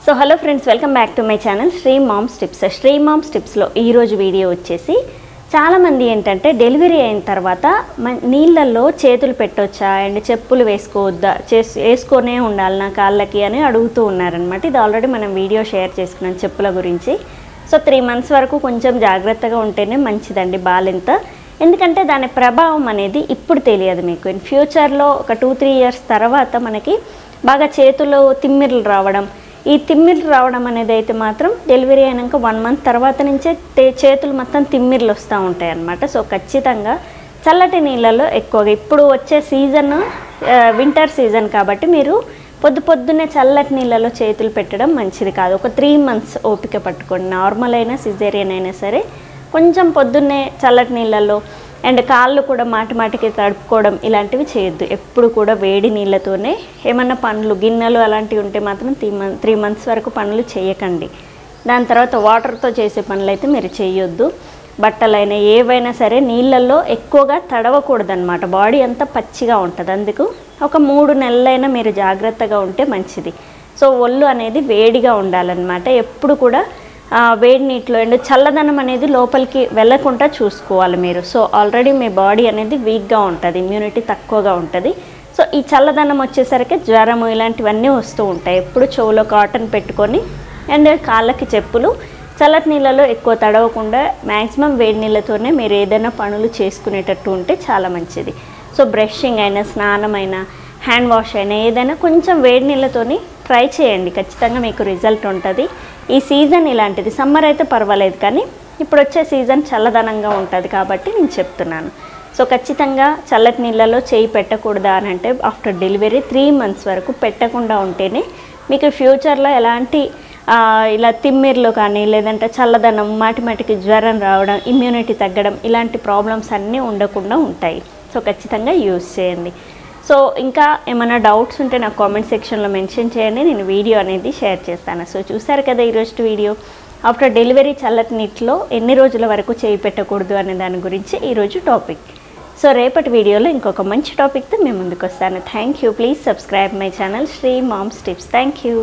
So hello friends, welcome back to my channel Sri moms tips. Sri moms టిప్స్లో ఈరోజు video వచ్చేసి చాలామంది ఏంటంటే డెలివరీ అయిన తర్వాత నీళ్ళల్లో చేతులు పెట్టొచ్చా అండ్ చెప్పులు వేసుకోవద్దా, వేసుకొనే ఉండాలి నా కాళ్ళకి అని అడుగుతూ ఉన్నారనమాట. ఇది ఆల్రెడీ మనం వీడియో షేర్ చేసుకున్నాం చెప్పుల గురించి. సో 3 months వరకు కొంచెం జాగ్రత్తగా ఉంటేనే మంచిదండి బాలింత. ఎందుకంటే దాని ప్రభావం అనేది ఇప్పుడు తెలియదు మీకు. ఇన్ ఫ్యూచర్లో ఒక 2-3 years తర్వాత మనకి బాగా చేతుల్లో తిమ్మిర్లు రావడం, ఈ తిమ్మిర్లు రావడం అనేది అయితే మాత్రం డెలివరీ అయినాక 1 month తర్వాత నుంచే చేతులు మొత్తం తిమ్మిర్లు వస్తూ ఉంటాయి అన్నమాట. సో ఖచ్చితంగా చల్లటి నీళ్ళలో ఎక్కువగా ఇప్పుడు వచ్చే సీజన్ వింటర్ సీజన్ కాబట్టి మీరు పొద్దున్నే చల్లటి నీళ్ళలో చేతులు పెట్టడం మంచిది కాదు. ఒక 3 months ఓపిక పట్టుకోండి. నార్మల్ అయినా సిజేరియన్ అయినా సరే కొంచెం పొద్దున్నే చల్లటి నీళ్ళల్లో అండ్ కాళ్ళు కూడా మాటికి తడుపుకోవడం ఇలాంటివి చేయొద్దు. ఎప్పుడు కూడా వేడి నీళ్ళతోనే ఏమన్నా పనులు గిన్నెలు అలాంటివి ఉంటే మాత్రం 3 months వరకు పనులు చేయకండి. దాని తర్వాత వాటర్తో చేసే పనులు అయితే మీరు చేయొద్దు. బట్టలైనా ఏవైనా సరే నీళ్ళల్లో ఎక్కువగా తడవకూడదు అనమాట. బాడీ అంతా పచ్చిగా ఉంటుంది. అందుకు ఒక 3 నెలలైనా మీరు జాగ్రత్తగా ఉంటే మంచిది. సో ఒళ్ళు అనేది వేడిగా ఉండాలన్నమాట. ఎప్పుడు కూడా వేడి నీటిలో అండ్ చల్లదనం అనేది లోపలికి వెళ్ళకుండా చూసుకోవాలి మీరు. సో ఆల్రెడీ మీ బాడీ అనేది వీక్గా ఉంటుంది, ఇమ్యూనిటీ తక్కువగా ఉంటుంది. సో ఈ చల్లదనం వచ్చేసరికి జ్వరము ఇలాంటివన్నీ వస్తూ ఉంటాయి. ఎప్పుడు చెవులో కాటన్ పెట్టుకొని అండ్ కాళ్ళకి చెప్పులు చల్లటి నీళ్ళలో ఎక్కువ తడవకుండా మ్యాక్సిమం వేడి నీళ్ళతోనే మీరు ఏదైనా పనులు చేసుకునేటట్టు ఉంటే చాలా మంచిది. సో బ్రషింగ్ అయినా స్నానం అయినా హ్యాండ్ వాష్ అయినా ఏదైనా కొంచెం వేడి నీళ్ళతోని ట్రై చేయండి. ఖచ్చితంగా మీకు రిజల్ట్ ఉంటుంది. ఈ సీజన్ ఇలాంటిది. సమ్మర్ అయితే పర్వాలేదు, కానీ ఇప్పుడు వచ్చే సీజన్ చల్లదనంగా ఉంటుంది కాబట్టి నేను చెప్తున్నాను. సో ఖచ్చితంగా చల్లటి నీళ్ళలో చేయి పెట్టకూడదా అని అంటే ఆఫ్టర్ డెలివరీ 3 months వరకు పెట్టకుండా ఉంటేనే మీకు ఫ్యూచర్లో ఎలాంటి ఇలా తిమ్మిర్లు కానీ లేదంటే చల్లదనం మాటికి జ్వరం రావడం, ఇమ్యూనిటీ తగ్గడం ఇలాంటి ప్రాబ్లమ్స్ అన్నీ ఉండకుండా ఉంటాయి. సో ఖచ్చితంగా యూజ్ చేయండి. సో ఇంకా ఏమైనా డౌట్స్ ఉంటే నాకు కామెంట్ సెక్షన్లో మెన్షన్ చేయండి, నేను వీడియో అనేది షేర్ చేస్తాను. సో చూసారు కదా ఈరోజు వీడియో. ఆఫ్టర్ డెలివరీ చల్లటి నీటిలో ఎన్ని రోజుల వరకు చేయి పెట్టకూడదు అనే దాని గురించి ఈరోజు టాపిక్. సో రేపటి వీడియోలో ఇంకొక మంచి టాపిక్తో మేము ముందుకు వస్తాను. Thank you. Please subscribe my channel Sri moms tips. Thank you.